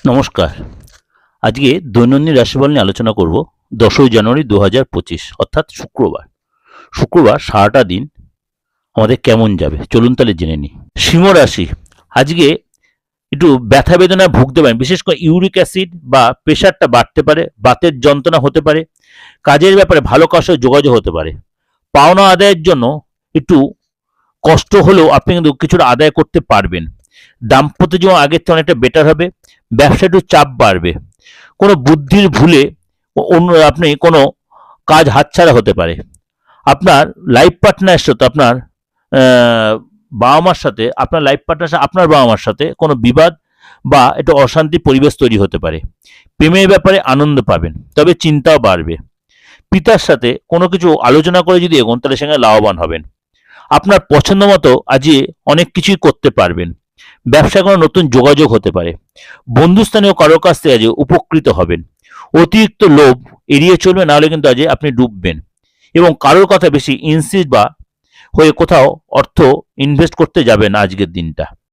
নমস্কার। আজকে দৈনন্দিন রাশিফল নিয়ে আলোচনা করব 10ই জানুয়ারি 2025 অর্থাৎ শুক্রবার সারাটা দিন আমাদের কেমন যাবে চলুন তাহলে জেনে নিই। সিংহ রাশি আজকে একটু ব্যথা বেদনায় ভুগতে পারেন, বিশেষ করে ইউরিক অ্যাসিড বা প্রেশারটা বাড়তে পারে, বাতের যন্ত্রণা হতে পারে, কাজের ব্যাপারে ভালো কারোর সাথে যোগাযোগ হতে পারে, পাওনা আদায়ের জন্য একটু কষ্ট হলেও আপনি কিন্তু কিছুটা আদায় করতে পারবেন। দাম্পত্য জীবন আগের থেকে অনেকটা বেটার হবে। ব্যবসা একটু চাপ বাড়বে। কোনো বুদ্ধির ভুলে অন্য আপনি কোনো কাজ হাতছাড়া হতে পারে। আপনার লাইফ পার্টনারের সাথে বাবা মার সাথে আপনার লাইফ পার্টনার সাথে আপনার বাবা মার সাথে কোনো বিবাদ বা একটু অশান্তি পরিবেশ তৈরি হতে পারে। প্রেমের ব্যাপারে আনন্দ পাবেন, তবে চিন্তাও বাড়বে। পিতার সাথে কোনো কিছু আলোচনা করে যদি এগোন তাহলে সেখানে লাভবান হবেন। আপনার পছন্দ মতো আজকে অনেক কিছুই করতে পারবেন। ব্যবসায় কোনো নতুন যোগাযোগ হতে পারে। বন্ধুস্থানীয় কারোর কাছ থেকে আজ উপকৃত হবেন। অতিরিক্ত লোভ এড়িয়ে চলবে, নাহলে কিন্তু আজ আপনি ডুববেন। এবং কারোর কথা বেশি ইনসিস্ট বা হয়ে কোথাও অর্থ ইনভেস্ট করতে যাবেন আজকের দিনটা।